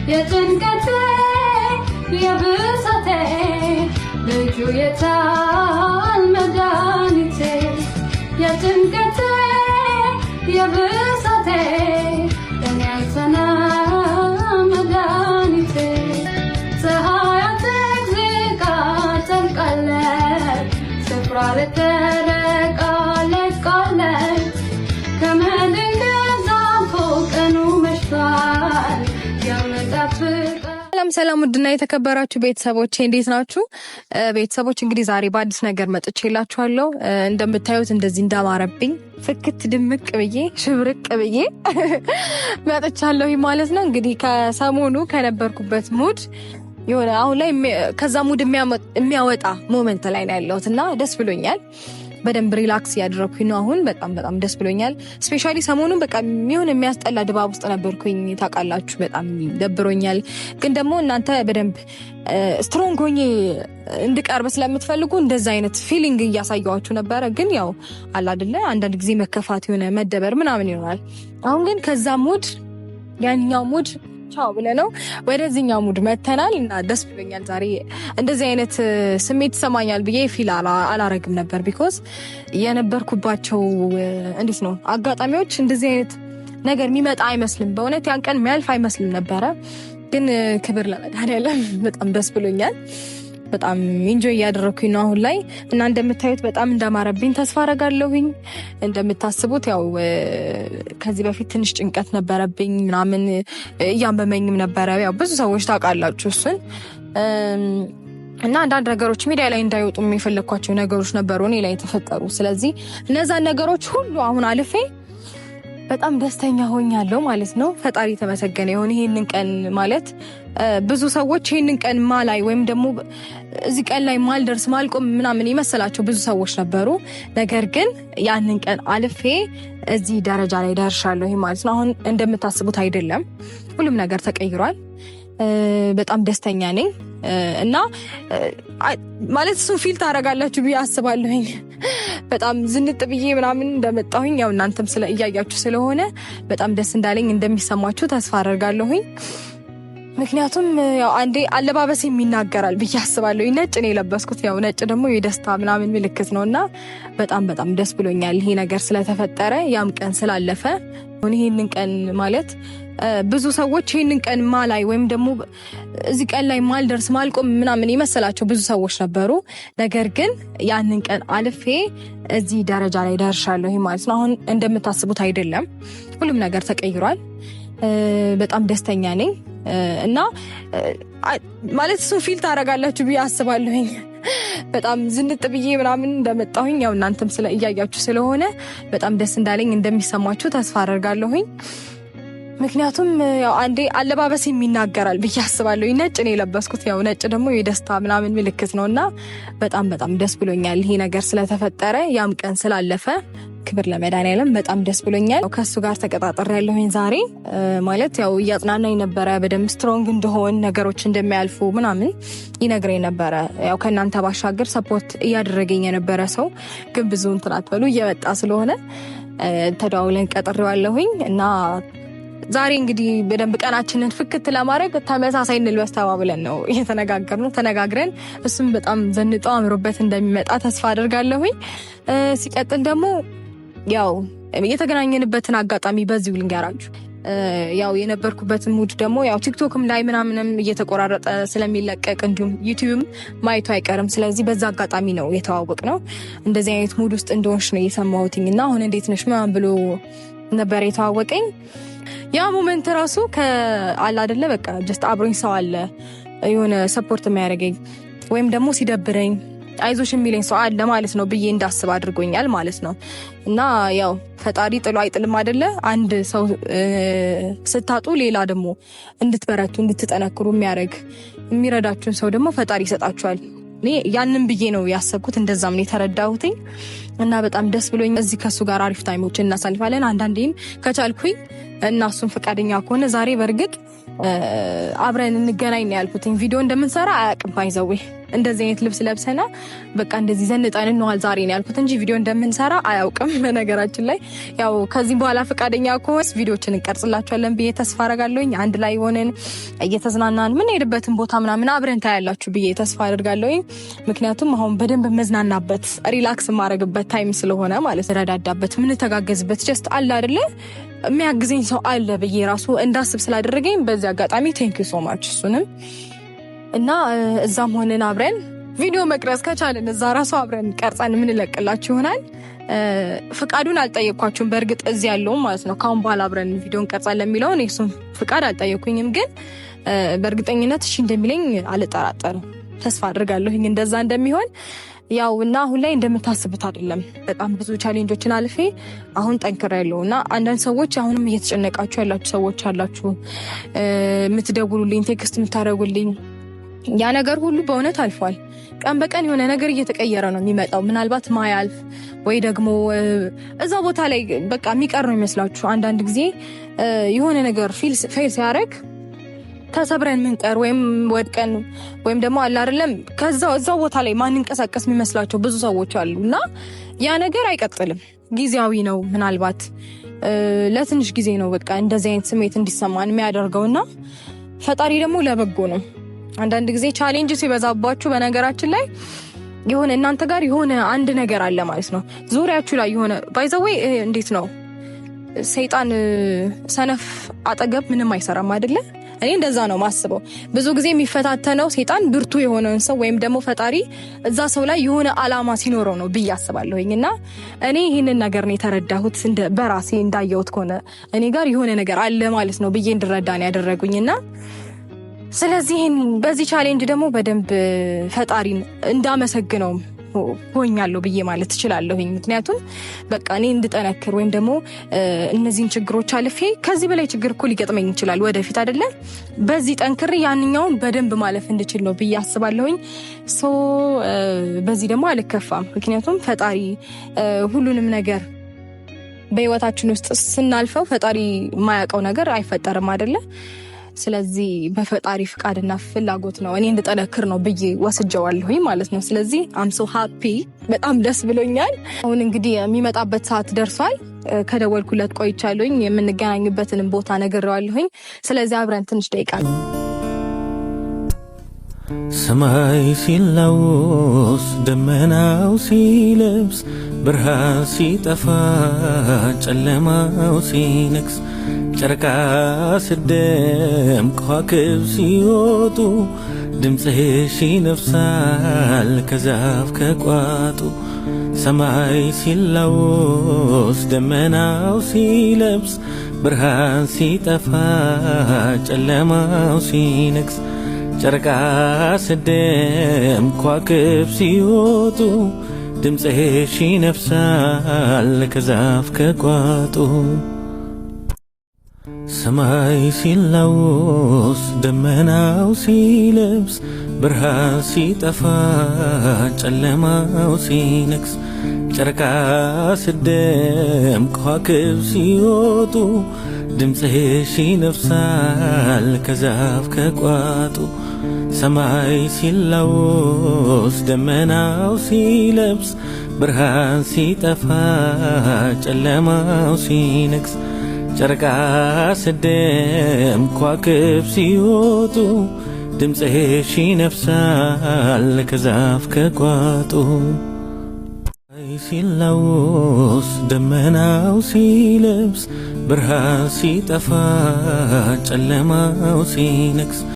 የጭንቀቴ የብሶቴ ልጁ የታል መድኃኒቴ የጭንቀቴ የብሶቴ የኔ ያልሰና መድኃኒቴ ፀሐይ አትግዝቃ ጠልቃለች ስፍራ ልትርቅ ለቃለች ከመድን ገዛቶ ቀኑ መሽቷል ሰላም ውድና የተከበራችሁ ቤተሰቦቼ እንዴት ናችሁ? ቤተሰቦች እንግዲህ ዛሬ በአዲስ ነገር መጥቼላችኋለሁ። እንደምታዩት እንደዚህ እንዳማረብኝ ፍክት ድምቅ ብዬ ሽብርቅ ብዬ መጥቻለሁ ማለት ነው። እንግዲህ ከሰሞኑ ከነበርኩበት ሙድ የሆነ አሁን ላይ ከዛ ሙድ የሚያወጣ ሞመንት ላይ ነው ያለሁት እና ደስ ብሎኛል። በደንብ ሪላክስ ያደረኩኝ ነው አሁን በጣም ደስ ብሎኛል። ስፔሻሊ ሰሞኑን በቃ የሚሆን የሚያስጠላ ድባብ ውስጥ ነበርኩኝ ታውቃላችሁ። በጣም ደብሮኛል። ግን ደግሞ እናንተ በደንብ ስትሮንግ ሆኜ እንድቀርብ ስለምትፈልጉ እንደዛ አይነት ፊሊንግ እያሳያችሁ ነበረ። ግን ያው አለ አይደለ አንዳንድ ጊዜ መከፋት የሆነ መደበር ምናምን ይሆናል። አሁን ግን ከዛ ሙድ ያኛው ሙድ ቻው ብለነው ወደዚህኛው ሙድ መተናል እና ደስ ብሎኛል። ዛሬ እንደዚህ አይነት ስሜት ይሰማኛል ብዬ ፊል አላረግም ነበር። ቢኮዝ የነበርኩባቸው እንዴት ነው አጋጣሚዎች እንደዚህ አይነት ነገር የሚመጣ አይመስልም። በእውነት ያን ቀን የሚያልፍ አይመስልም ነበረ። ግን ክብር ለመድኃኒዓለም በጣም ደስ ብሎኛል። በጣም ኢንጆይ እያደረኩኝ ነው አሁን ላይ እና እንደምታዩት በጣም እንዳማረብኝ ተስፋ አረጋለሁኝ። እንደምታስቡት ያው ከዚህ በፊት ትንሽ ጭንቀት ነበረብኝ ምናምን እያመመኝም ነበረ። ያው ብዙ ሰዎች ታውቃላችሁ እሱን እና አንዳንድ ነገሮች ሚዲያ ላይ እንዳይወጡ የሚፈለኳቸው ነገሮች ነበሩ እኔ ላይ የተፈጠሩ። ስለዚህ እነዛን ነገሮች ሁሉ አሁን አልፌ በጣም ደስተኛ ሆኛለሁ ማለት ነው። ፈጣሪ ተመሰገነ ይሁን። ይሄንን ቀን ማለት ብዙ ሰዎች ይሄንን ቀን ማላይ ወይም ደግሞ እዚህ ቀን ላይ ማልደርስ ማልቆም ምናምን ይመስላቸው ብዙ ሰዎች ነበሩ። ነገር ግን ያንን ቀን አልፌ እዚህ ደረጃ ላይ ደርሻለሁ ማለት ነው። አሁን እንደምታስቡት አይደለም፣ ሁሉም ነገር ተቀይሯል። በጣም ደስተኛ ነኝ እና ማለት እሱን ፊል ታደርጋላችሁ ብዬ አስባለሁኝ። በጣም ዝንጥ ብዬ ምናምን እንደመጣሁኝ ያው እናንተም እያያችሁ ስለሆነ በጣም ደስ እንዳለኝ እንደሚሰማችሁ ተስፋ አደርጋለሁኝ። ምክንያቱም ያው አንዴ አለባበስ የሚናገራል ብዬ አስባለሁ። ነጭ ነው የለበስኩት። ያው ነጭ ደግሞ የደስታ ምናምን ምልክት ነውና በጣም ደስ ብሎኛል ይሄ ነገር ስለተፈጠረ ያም ቀን ስላለፈ። ይሄንን ቀን ማለት ብዙ ሰዎች ይሄንን ቀን ማላይ ወይም ደግሞ እዚህ ቀን ላይ ማልደርስ ማልቆም ምናምን ይመስላቸው ብዙ ሰዎች ነበሩ። ነገር ግን ያንን ቀን አልፌ እዚህ ደረጃ ላይ ደርሻለሁ ማለት ነው። አሁን እንደምታስቡት አይደለም፣ ሁሉም ነገር ተቀይሯል። በጣም ደስተኛ ነኝ እና ማለት እሱን ፊል ታደርጋላችሁ ብዬ አስባለሁኝ። በጣም ዝንጥ ብዬ ምናምን እንደመጣሁኝ ያው እናንተም እያያችሁ ስለሆነ በጣም ደስ እንዳለኝ እንደሚሰማችሁ ተስፋ አደርጋለሁኝ። ምክንያቱም ያው አንዴ አለባበስ የሚናገራል ብዬ አስባለሁ። ነጭ ነው የለበስኩት። ያው ነጭ ደግሞ የደስታ ምናምን ምልክት ነውና በጣም ደስ ብሎኛል ይሄ ነገር ስለተፈጠረ ያም ቀን ስላለፈ። ክብር ለመድኃኒዓለም በጣም ደስ ብሎኛል። ከሱ ጋር ተቀጣጥሬያለሁኝ ዛሬ ማለት ያው እያጽናናኝ ነበረ። በደንብ ስትሮንግ እንደሆን ነገሮች እንደሚያልፉ ምናምን ይነግረኝ ነበረ። ያው ከእናንተ ባሻገር ሰፖርት እያደረገኝ የነበረ ሰው ግን ብዙ እንትን አትበሉ እየመጣ ስለሆነ ተደዋውለን ቀጥሬዋለሁኝ እና ዛሬ እንግዲህ በደንብ ቀናችንን ፍክት ለማድረግ ተመሳሳይ እንልበስ ተባብለን ነው እየተነጋገርነው። ተነጋግረን እሱም በጣም ዘንጦ አምሮበት እንደሚመጣ ተስፋ አደርጋለሁኝ። ሲቀጥል ደግሞ ያው የተገናኘንበትን አጋጣሚ በዚሁ ልንገራችሁ። ያው የነበርኩበትን ሙድ ደግሞ ያው ቲክቶክም ላይ ምናምንም እየተቆራረጠ ስለሚለቀቅ እንዲሁም ዩቲዩብም ማየቱ አይቀርም። ስለዚህ በዛ አጋጣሚ ነው የተዋወቅነው። እንደዚህ አይነት ሙድ ውስጥ እንደሆንሽ ነው የሰማሁትኝ እና አሁን እንዴት ነሽ ምናምን ብሎ ነበር የተዋወቀኝ። ያ ሞመንት ራሱ ከአላ አይደለ በቃ ጀስት አብሮኝ ሰው አለ የሆነ ሰፖርት የሚያደርገኝ ወይም ደግሞ ሲደብረኝ አይዞሽ የሚለኝ ሰው አለ ማለት ነው ብዬ እንዳስብ አድርጎኛል ማለት ነው። እና ያው ፈጣሪ ጥሎ አይጥልም አይደለ? አንድ ሰው ስታጡ ሌላ ደግሞ እንድትበረቱ እንድትጠነክሩ የሚረዳችሁን ሰው ደግሞ ፈጣሪ ይሰጣችኋል። እኔ ያንን ብዬ ነው ያሰብኩት፣ እንደዛም ነው የተረዳሁትኝ እና በጣም ደስ ብሎኝ እዚህ ከሱ ጋር አሪፍ ታይሞችን እናሳልፋለን። አንዳንዴም ከቻልኩኝ እና እሱም ፈቃደኛ ከሆነ ዛሬ በርግጥ አብረን እንገናኝ ነው ያልኩትኝ። ቪዲዮ እንደምንሰራ አያውቅም ባይዘዌ እንደዚህ አይነት ልብስ ለብሰና በቃ እንደዚህ ዘንጠን እንዋል ዛሬ ነው ያልኩት እንጂ ቪዲዮ እንደምንሰራ አያውቅም። በነገራችን ላይ ያው ከዚህ በኋላ ፈቃደኛ ከሆነ ቪዲዮችን እንቀርጽላችኋለን ብዬ ተስፋ አደርጋለሁኝ። አንድ ላይ ሆነን እየተዝናናን ምን ሄድበትን ቦታ ምናምን አብረን ታያላችሁ ብዬ ተስፋ አደርጋለሁኝ። ምክንያቱም አሁን በደንብ መዝናናበት ሪላክስ ማድረግበት ታይም ስለሆነ ማለት ረዳዳበት ምን ተጋገዝበት ጀስት አለ አይደለ የሚያግዘኝ ሰው አለ ብዬ ራሱ እንዳስብ ስላደረገኝ በዚህ አጋጣሚ ቴንክ ዩ ሶ ማች እሱንም እና እዛም ሆነን አብረን ቪዲዮ መቅረጽ ከቻለን እዛ ራሱ አብረን ቀርጸን የምንለቅላችሁ ይሆናል። ፍቃዱን አልጠየቅኳችሁም በእርግጥ እዚህ ያለው ማለት ነው። ካሁን በኋላ አብረን ቪዲዮን ቀርጻለን የሚለውን እሱም ፍቃድ አልጠየቅኩኝም፣ ግን በእርግጠኝነት እሺ እንደሚለኝ አልጠራጠርም። ተስፋ አድርጋለሁኝ እንደዛ እንደሚሆን። ያው እና አሁን ላይ እንደምታስቡት አይደለም። በጣም ብዙ ቻሌንጆችን አልፌ አሁን ጠንክሬያለሁ እና አንዳንድ ሰዎች አሁንም እየተጨነቃችሁ ያላችሁ ሰዎች አላችሁ፣ የምትደውሉልኝ ቴክስት የምታደርጉልኝ ያ ነገር ሁሉ በእውነት አልፏል። ቀን በቀን የሆነ ነገር እየተቀየረ ነው የሚመጣው። ምናልባት ማያልፍ ወይ ደግሞ እዛ ቦታ ላይ በቃ የሚቀር ነው ይመስላችሁ። አንዳንድ ጊዜ የሆነ ነገር ፌል ሲያደርግ ተሰብረን ምንቀር ወይም ወድቀን ወይም ደግሞ አለ አይደለም እዛው ቦታ ላይ ማንንቀሳቀስ የሚመስላቸው ብዙ ሰዎች አሉ እና ያ ነገር አይቀጥልም፣ ጊዜያዊ ነው። ምናልባት ለትንሽ ጊዜ ነው በቃ እንደዚህ አይነት ስሜት እንዲሰማን የሚያደርገውና ፈጣሪ ደግሞ ለበጎ ነው። አንዳንድ ጊዜ ቻሌንጅ ሲበዛባችሁ በነገራችን ላይ የሆነ እናንተ ጋር የሆነ አንድ ነገር አለ ማለት ነው ዙሪያችሁ ላይ የሆነ ባይዘዌ እንዴት ነው ሰይጣን ሰነፍ አጠገብ ምንም አይሰራም አይደለ? እኔ እንደዛ ነው ማስበው። ብዙ ጊዜ የሚፈታተነው ሰይጣን ብርቱ የሆነውን ሰው ወይም ደግሞ ፈጣሪ እዛ ሰው ላይ የሆነ አላማ ሲኖረው ነው ብዬ አስባለሁኝና እኔ ይሄንን ነገር ነው የተረዳሁት። በራሴ እንዳየሁት ከሆነ እኔ ጋር የሆነ ነገር አለ ማለት ነው ብዬ እንድረዳ ነው ያደረጉኝና ስለዚህ በዚህ ቻሌንጅ ደግሞ በደንብ ፈጣሪን እንዳመሰግነው ሆኛለሁ ብዬ ማለት እችላለሁኝ። ምክንያቱም በቃ እኔ እንድጠነክር ወይም ደግሞ እነዚህን ችግሮች አልፌ ከዚህ በላይ ችግር እኮ ሊገጥመኝ ይችላል ወደፊት አይደለ? በዚህ ጠንክሬ ያንኛውን በደንብ ማለፍ እንድችል ነው ብዬ አስባለሁኝ። በዚህ ደግሞ አልከፋም። ምክንያቱም ፈጣሪ ሁሉንም ነገር በህይወታችን ውስጥ ስናልፈው ፈጣሪ የማያውቀው ነገር አይፈጠርም አይደለ? ስለዚህ በፈጣሪ ፍቃድና ፍላጎት ነው እኔ እንድጠነክር ነው ብዬ ወስጀዋለሁኝ ማለት ነው። ስለዚህ አም ሶ ሃፒ በጣም ደስ ብሎኛል። አሁን እንግዲህ የሚመጣበት ሰዓት ደርሷል። ከደወልኩለት ቆይቻለሁኝ። የምንገናኝበትንም ቦታ ነግሬዋለሁኝ። ስለዚህ አብረን ትንሽ ደቂቃ ሰማይ ሲላወስ ደመናው ሲለብስ ብርሃን ሲጠፋ ጨለማው ሲነግስ ጨረቃ ስደም ከዋክብት ሲወጡ ድምፅሽ ይነፍሳል ከዛፍ ከቋጡ። ሰማይ ሲላወስ ደመናው ሲለብስ ብርሃን ሲጠፋ ጨለማው ሲነግስ ጨረቃ ስደም ከዋክብት ሲወጡ ድምፅሽ ይነፍሳል ከዛፍ ከቋጡ። ሰማይ ሲላወስ ደመናው ሲለብስ ብርሃን ሲጠፋ ጨለማው ሲነግስ ጨረቃ ስደም ከዋክብት ሲወጡ ድምፅሽ ይነፍሳል ከዛፍ ከቋጡ። ሰማይ ሲላወስ ደመናው ሲለብስ ብርሃን ሲጠፋ ጨለማው ሲነግስ ጨረቃ ስደም ከዋክብት ሲወጡ ድምፅሽ ይነፍሳል ከዛፍ ከቋጡ። ሲላወስ ደመናው ሲለብስ ብርሃን ሲጠፋ ጨለማው ሲነግስ